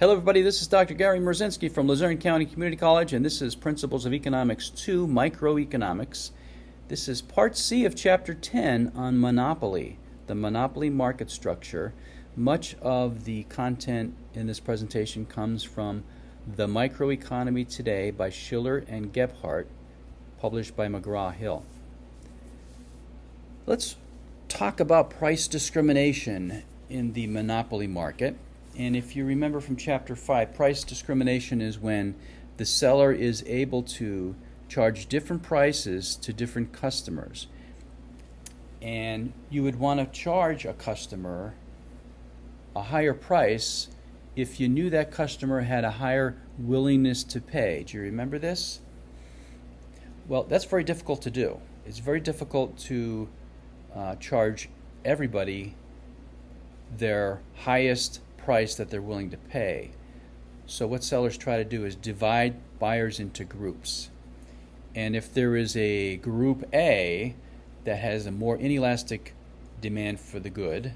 Hello everybody, this is Dr. Gary Merzinski from Luzerne County Community College, and this is Principles of Economics 2, Microeconomics. This is Part C of Chapter 10 on monopoly, the monopoly market structure. Much of the content in this presentation comes from The Microeconomy Today by Schiller and Gebhardt, published by McGraw-Hill. Let's talk about price discrimination in the monopoly market. And if you remember from Chapter 5, price discrimination is when the seller is able to charge different prices to different customers. And you would want to charge a customer a higher price if you knew that customer had a higher willingness to pay. Do you remember this? Well, that's very difficult to do. It's very difficult to charge everybody their highest price that they're willing to pay. So what sellers try to do is divide buyers into groups. And if there is a group A that has a more inelastic demand for the good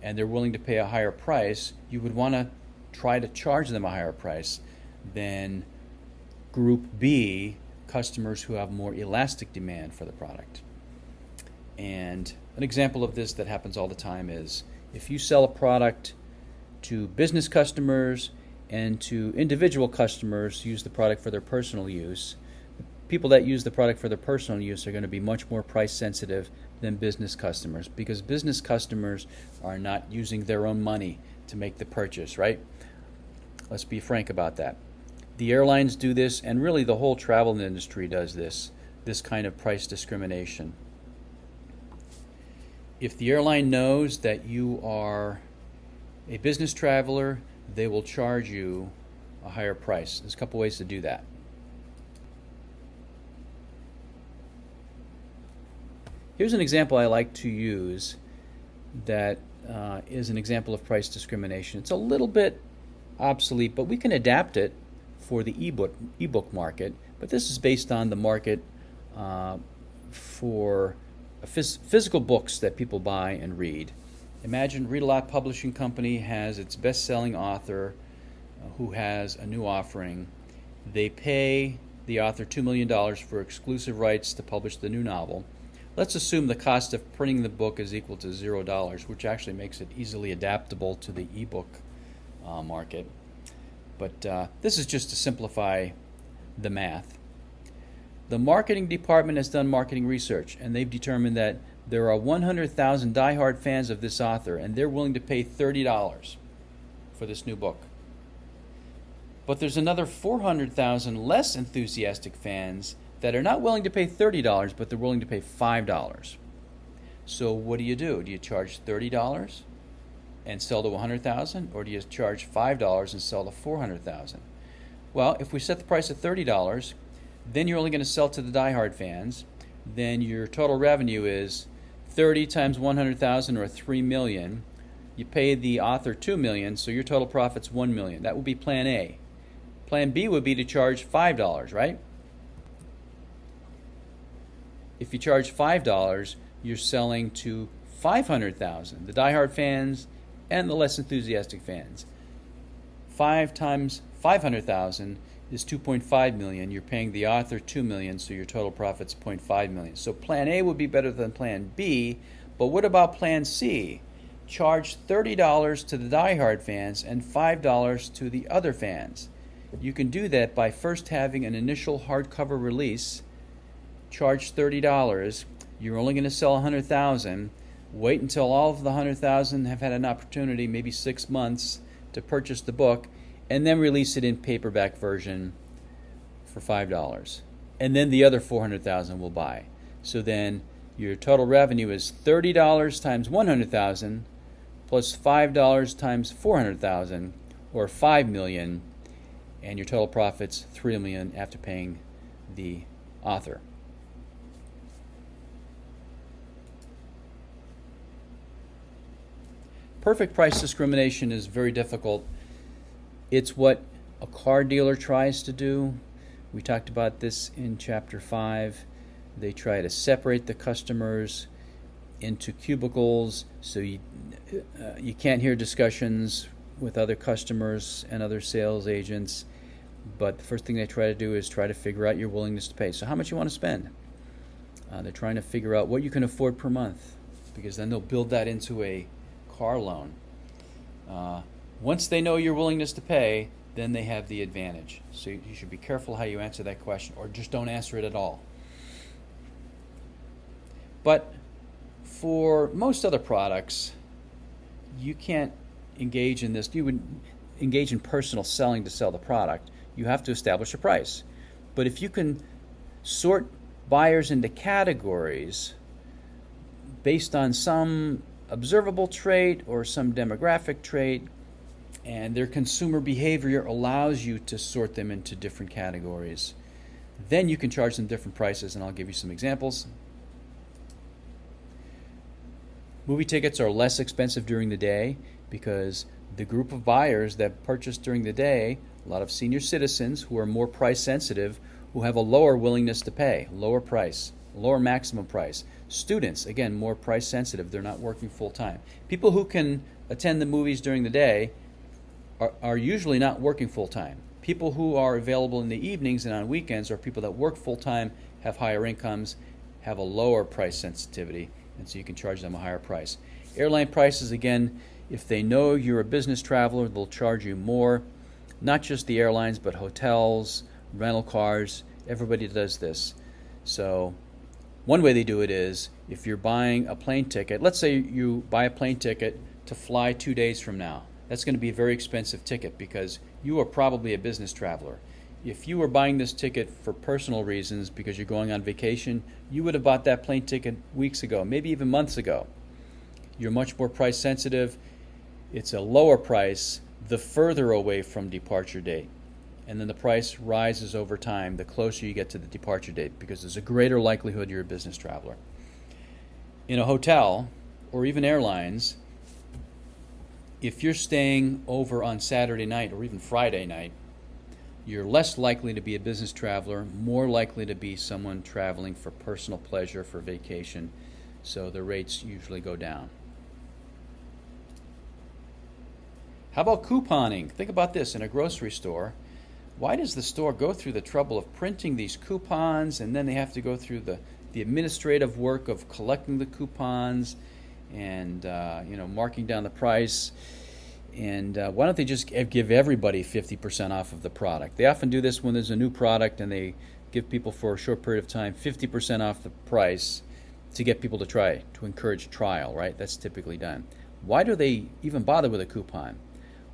and they're willing to pay a higher price, you would want to try to charge them a higher price than group B, customers who have more elastic demand for the product. And an example of this that happens all the time is if you sell a product to business customers and to individual customers use the product for their personal use. People that use the product for their personal use are going to be much more price sensitive than business customers because business customers are not using their own money to make the purchase, right? Let's be frank about that. The airlines do this, and really the whole travel industry does this kind of price discrimination. If the airline knows that you are a business traveler, they will charge you a higher price. There's a couple ways to do that. Here's an example I like to use that is an example of price discrimination. It's a little bit obsolete, but we can adapt it for the ebook market. But this is based on the market for physical books that people buy and read. Imagine Read-A-Lot Publishing Company has its best-selling author who has a new offering. They pay the author $2 million for exclusive rights to publish the new novel. Let's assume the cost of printing the book is equal to $0, which actually makes it easily adaptable to the ebook market. But this is just to simplify the math. The marketing department has done marketing research, and they've determined that there are 100,000 diehard fans of this author, and they're willing to pay $30 for this new book. But there's another 400,000 less enthusiastic fans that are not willing to pay $30, but they're willing to pay $5. So what do? Do you charge $30 and sell to 100,000, or do you charge $5 and sell to 400,000? Well, if we set the price at $30, then you're only going to sell to the diehard fans. Then your total revenue is 30 times 100,000 or 3 million. You pay the author 2 million, so your total profit's 1 million. That would be plan A. Plan B would be to charge $5, right? If you charge $5, you're selling to 500,000, the diehard fans and the less enthusiastic fans. 5 times 500,000 is 2.5 million. You're paying the author 2 million, so your total profit's 0.5 million. So plan A would be better than plan B, but what about plan C? Charge $30 to the diehard fans and $5 to the other fans. You can do that by first having an initial hardcover release, charge $30, you're only going to sell 100,000, wait until all of the 100,000 have had an opportunity, maybe 6 months, to purchase the book, and then release it in paperback version for $5. And then the other 400,000 will buy. So then your total revenue is $30 times 100,000 plus $5 times 400,000, or 5 million, and your total profit's 3 million after paying the author. Perfect price discrimination is very difficult. It's what a car dealer tries to do. We talked about this in Chapter 5. They try to separate the customers into cubicles so you can't hear discussions with other customers and other sales agents, but the first thing they try to do is try to figure out your willingness to pay. So how much you want to spend? They're trying to figure out what you can afford per month, because then they'll build that into a car loan. Once they know your willingness to pay, then they have the advantage. So you should be careful how you answer that question, or just don't answer it at all. But for most other products, you can't engage in this. You would engage in personal selling to sell the product. You have to establish a price. But if you can sort buyers into categories based on some observable trait or some demographic trait, and their consumer behavior allows you to sort them into different categories, then you can charge them different prices, and I'll give you some examples. Movie tickets are less expensive during the day because the group of buyers that purchase during the day, a lot of senior citizens who are more price sensitive, who have a lower willingness to pay, lower price, lower maximum price. Students, again, more price sensitive, they're not working full time. People who can attend the movies during the day are usually not working full time. People who are available in the evenings and on weekends are people that work full time, have higher incomes, have a lower price sensitivity, and so you can charge them a higher price. Airline prices, again, if they know you're a business traveler, they'll charge you more. Not just the airlines, but hotels, rental cars, everybody does this. So one way they do it is, if you're buying a plane ticket, let's say you buy a plane ticket to fly 2 days from now. That's going to be a very expensive ticket because you are probably a business traveler. If you were buying this ticket for personal reasons because you're going on vacation, you would have bought that plane ticket weeks ago, maybe even months ago. You're much more price sensitive. It's a lower price the further away from departure date. And then the price rises over time the closer you get to the departure date, because there's a greater likelihood you're a business traveler. In a hotel or even airlines, if you're staying over on Saturday night or even Friday night, you're less likely to be a business traveler, more likely to be someone traveling for personal pleasure, for vacation, so the rates usually go down. How about couponing? Think about this in a grocery store. Why does the store go through the trouble of printing these coupons, and then they have to go through the administrative work of collecting the coupons and marking down the price? And why don't they just give everybody 50% off of the product? They often do this when there's a new product, and they give people for a short period of time 50% off the price to get people to try, to encourage trial, right? That's typically done. Why do they even bother with a coupon?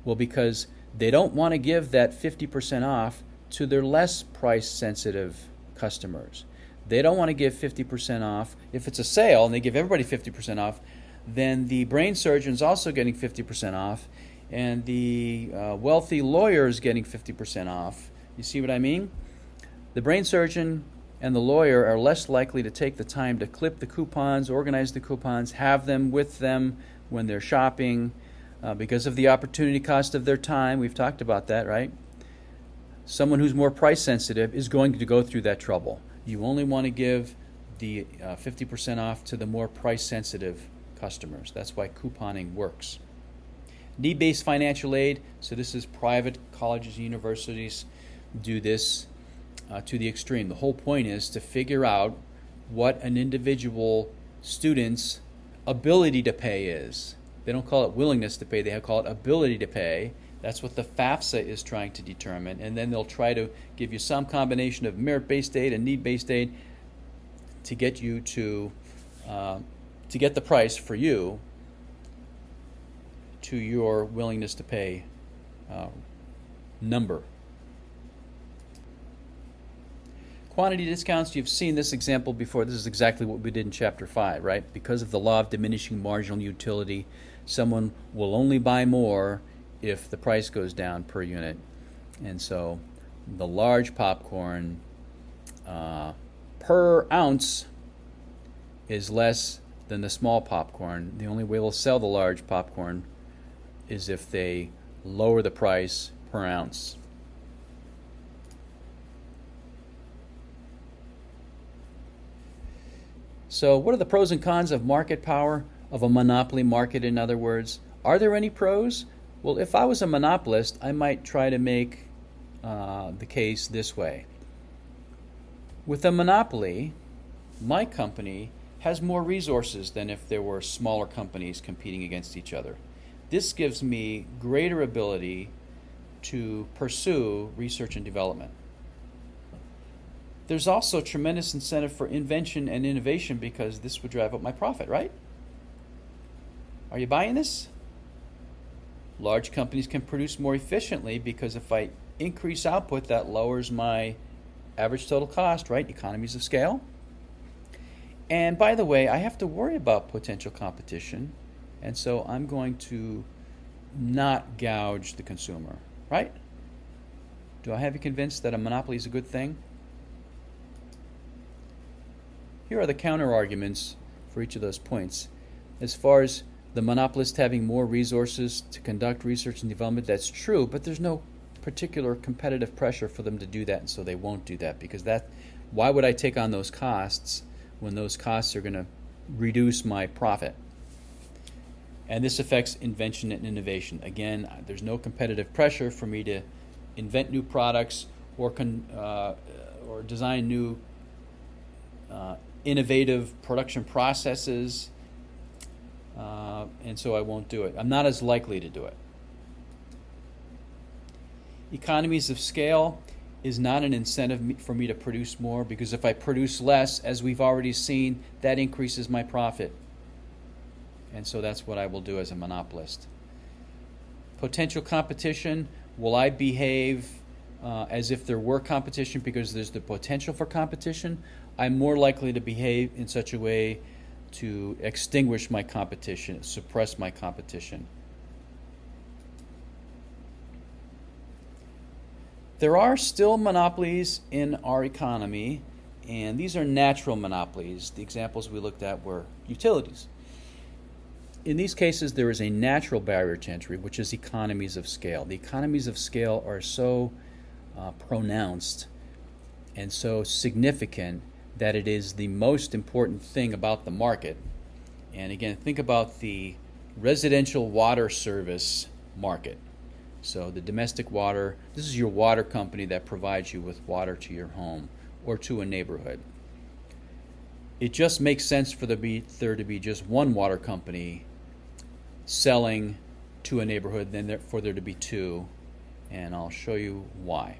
Well, because they don't want to give that 50% off to their less price-sensitive customers. They don't want to give 50% off. If it's a sale and they give everybody 50% off, then the brain surgeon's also getting 50% off, and the wealthy lawyer's getting 50% off. You see what I mean? The brain surgeon and the lawyer are less likely to take the time to clip the coupons, organize the coupons, have them with them when they're shopping, because of the opportunity cost of their time. We've talked about that, right? Someone who's more price sensitive is going to go through that trouble. You only want to give the 50% off to the more price sensitive customers. That's why couponing works. Need-based financial aid, so this is private colleges and universities do this to the extreme. The whole point is to figure out what an individual student's ability to pay is. They don't call it willingness to pay, they call it ability to pay. That's what the FAFSA is trying to determine, and then they'll try to give you some combination of merit-based aid and need-based aid to get you to get the price for you to your willingness to pay number. Quantity discounts, you've seen this example before. This is exactly what we did in Chapter 5, right? Because of the law of diminishing marginal utility, someone will only buy more if the price goes down per unit. And so the large popcorn per ounce is less than the small popcorn. The only way they'll sell the large popcorn is if they lower the price per ounce. So what are the pros and cons of market power, of a monopoly market, in other words? Are there any pros? Well, if I was a monopolist, I might try to make the case this way. With a monopoly, my company has more resources than if there were smaller companies competing against each other. This gives me greater ability to pursue research and development. There's also tremendous incentive for invention and innovation because this would drive up my profit, right? Are you buying this? Large companies can produce more efficiently because if I increase output, that lowers my average total cost, right? Economies of scale. And by the way, I have to worry about potential competition, and so I'm going to not gouge the consumer, right? Do I have you convinced that a monopoly is a good thing? Here are the counter arguments for each of those points. As far as the monopolist having more resources to conduct research and development, that's true, but there's no particular competitive pressure for them to do that, and so they won't do that because why would I take on those costs when those costs are going to reduce my profit? And this affects invention and innovation. Again, there's no competitive pressure for me to invent new products or design new innovative production processes, and so I won't do it. I'm not as likely to do it. Economies of scale is not an incentive for me to produce more because if I produce less, as we've already seen, that increases my profit. And so that's what I will do as a monopolist. Potential competition, will I behave as if there were competition because there's the potential for competition? I'm more likely to behave in such a way to extinguish my competition, suppress my competition. There are still monopolies in our economy, and these are natural monopolies. The examples we looked at were utilities. In these cases, there is a natural barrier to entry, which is economies of scale. The economies of scale are so pronounced and so significant that it is the most important thing about the market. And again, think about the residential water service market. So the domestic water, this is your water company that provides you with water to your home or to a neighborhood. It just makes sense for there to be just one water company selling to a neighborhood than for there to be two, and I'll show you why.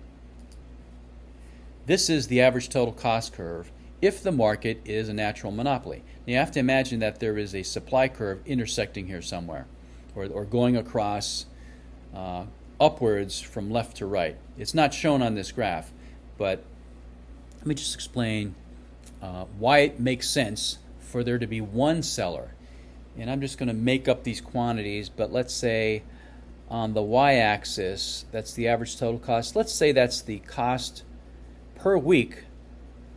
This is the average total cost curve if the market is a natural monopoly. Now you have to imagine that there is a supply curve intersecting here somewhere, or going across upwards from left to right. It's not shown on this graph, but let me just explain why it makes sense for there to be one seller. And I'm just going to make up these quantities, but let's say on the y-axis, that's the average total cost. Let's say that's the cost per week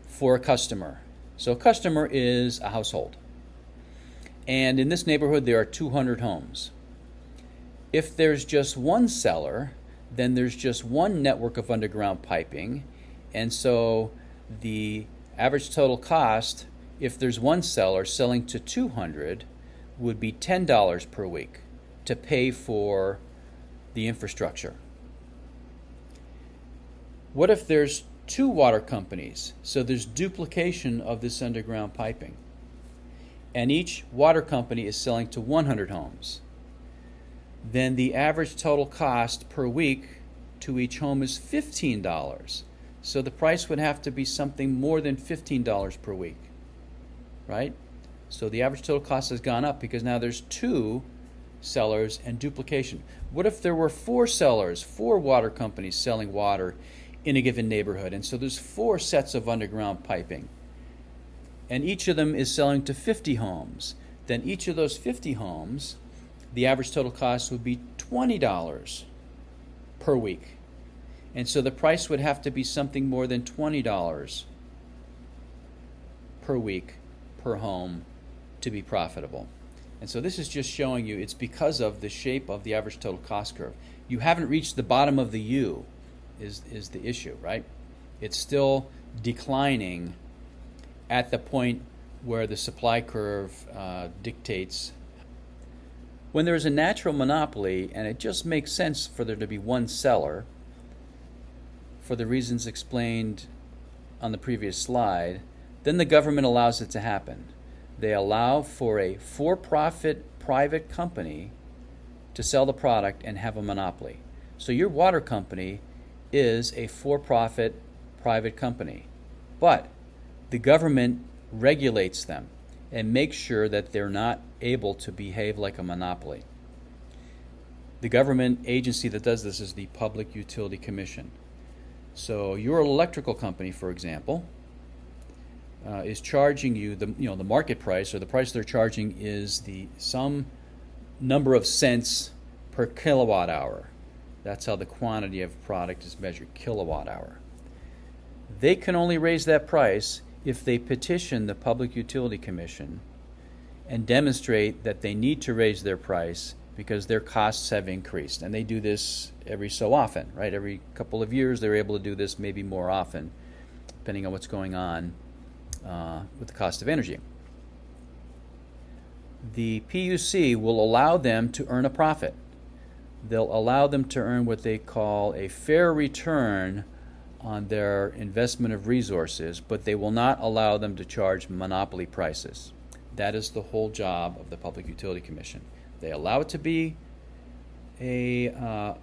for a customer. So a customer is a household. And in this neighborhood, there are 200 homes. If there's just one seller, then there's just one network of underground piping. And so the average total cost, if there's one seller selling to 200, would be $10 per week to pay for the infrastructure. What if there's two water companies? So there's duplication of this underground piping. And each water company is selling to 100 homes. Then the average total cost per week to each home is $15. So the price would have to be something more than $15 per week, right? So the average total cost has gone up because now there's two sellers and duplication. What if there were four sellers, four water companies selling water in a given neighborhood? And so there's four sets of underground piping. And each of them is selling to 50 homes. Then each of those 50 homes, the average total cost would be $20 per week. And so the price would have to be something more than $20 per week per home to be profitable. And so this is just showing you it's because of the shape of the average total cost curve. You haven't reached the bottom of the U is the issue, right? It's still declining at the point where the supply curve dictates When there's a natural monopoly and it just makes sense for there to be one seller, for the reasons explained on the previous slide, then the government allows it to happen. They allow for a for-profit private company to sell the product and have a monopoly. So your water company is a for-profit private company, but the government regulates them and makes sure that they're not able to behave like a monopoly. The government agency that does this is the Public Utility Commission. So your electrical company, for example, is charging you the market price, or the price they're charging is some number of cents per kilowatt hour. That's how the quantity of product is measured, kilowatt hour. They can only raise that price if they petition the Public Utility Commission and demonstrate that they need to raise their price because their costs have increased. And they do this every so often, right? Every couple of years they're able to do this, maybe more often, depending on what's going on with the cost of energy. The PUC will allow them to earn a profit. They'll allow them to earn what they call a fair return on their investment of resources, but they will not allow them to charge monopoly prices. That is the whole job of the Public Utility Commission. They allow it to be a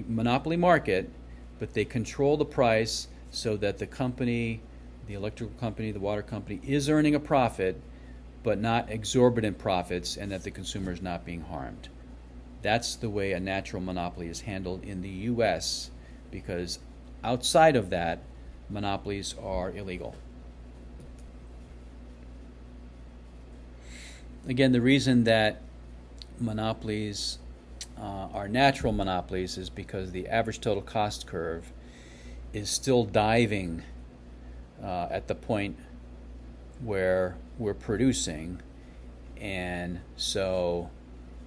monopoly market, but they control the price so that the company, the electrical company, the water company, is earning a profit, but not exorbitant profits, and that the consumer is not being harmed. That's the way a natural monopoly is handled in the U.S., because outside of that, monopolies are illegal. Again, the reason that monopolies are natural monopolies is because the average total cost curve is still diving at the point where we're producing, and so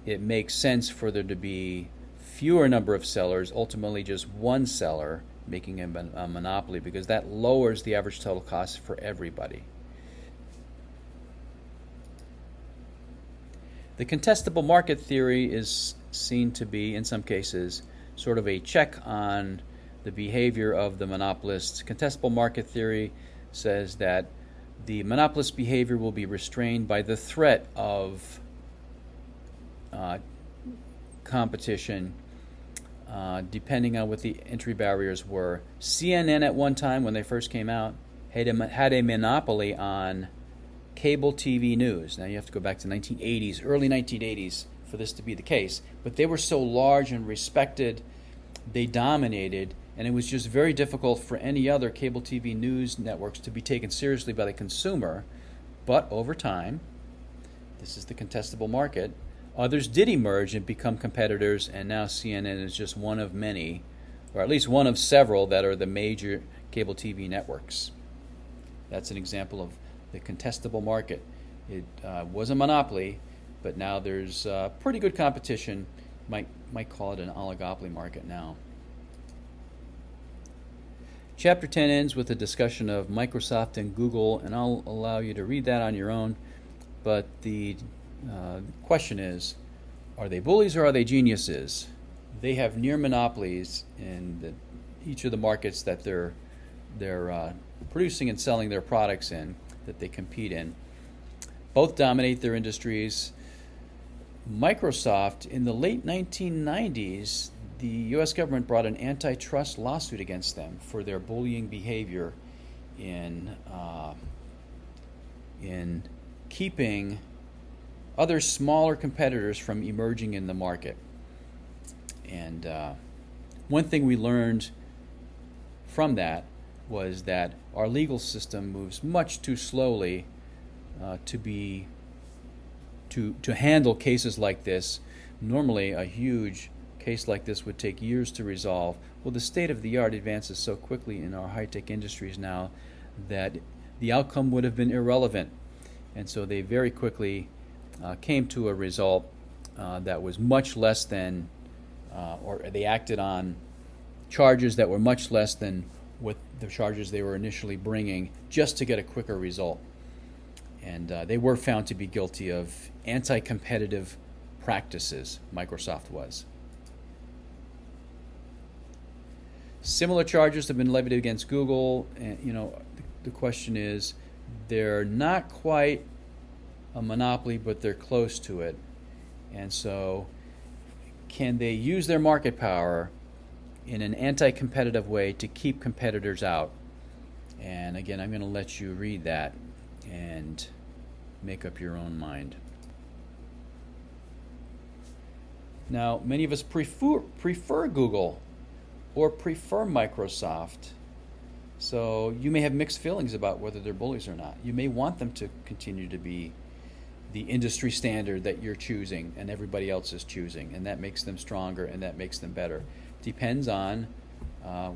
it makes sense for there to be fewer number of sellers, ultimately just one seller making a monopoly, because that lowers the average total cost for everybody. The contestable market theory is seen to be, in some cases, sort of a check on the behavior of the monopolists. Contestable market theory says that the monopolist behavior will be restrained by the threat of competition, depending on what the entry barriers were. CNN at one time, when they first came out, had a monopoly on cable TV news. Now you have to go back to 1980s, early 1980s, for this to be the case. But they were so large and respected, they dominated, and it was just very difficult for any other cable TV news networks to be taken seriously by the consumer. But over time, this is the contestable market, others did emerge and become competitors, and now CNN is just one of many, or at least one of several, that are the major cable TV networks. That's an example of the contestable market. It was a monopoly, but now there's pretty good competition. Might call it an oligopoly market now. Chapter 10 ends with a discussion of Microsoft and Google, and I'll allow you to read that on your own. But the question is, are they bullies or are they geniuses? They have near monopolies in each of the markets that they're producing and selling their products in, that they compete in. Both dominate their industries. Microsoft, in the late 1990s, the U.S. government brought an antitrust lawsuit against them for their bullying behavior in keeping other smaller competitors from emerging in the market. And one thing we learned from that was that our legal system moves much too slowly to handle cases like this. Normally, a huge case like this would take years to resolve. Well, the state of the art advances so quickly in our high-tech industries now that the outcome would have been irrelevant. And so they very quickly came to a result that was much less than, or they acted on charges that were much less than what the charges they were initially bringing, just to get a quicker result. And they were found to be guilty of anti-competitive practices. Microsoft was. Similar charges have been levied against Google, and the question is, they're not quite a monopoly, but they're close to it. And so, can they use their market power in an anti-competitive way to keep competitors out? And again, I'm going to let you read that and make up your own mind. Now, many of us prefer Google or prefer Microsoft. So you may have mixed feelings about whether they're bullies or not. You may want them to continue to be the industry standard that you're choosing and everybody else is choosing, and that makes them stronger and that makes them better. Depends on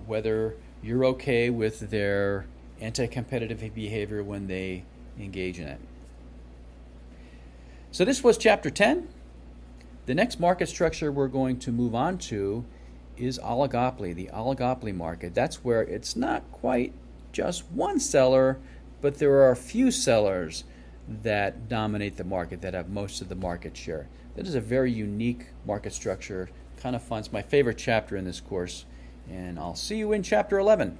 whether you're okay with their anti-competitive behavior when they engage in it. So this was Chapter 10. The next market structure we're going to move on to is oligopoly, the oligopoly market. That's where it's not quite just one seller, but there are a few sellers that dominate the market, that have most of the market share. That is a very unique market structure, kind of fun. It's my favorite chapter in this course, and I'll see you in Chapter 11.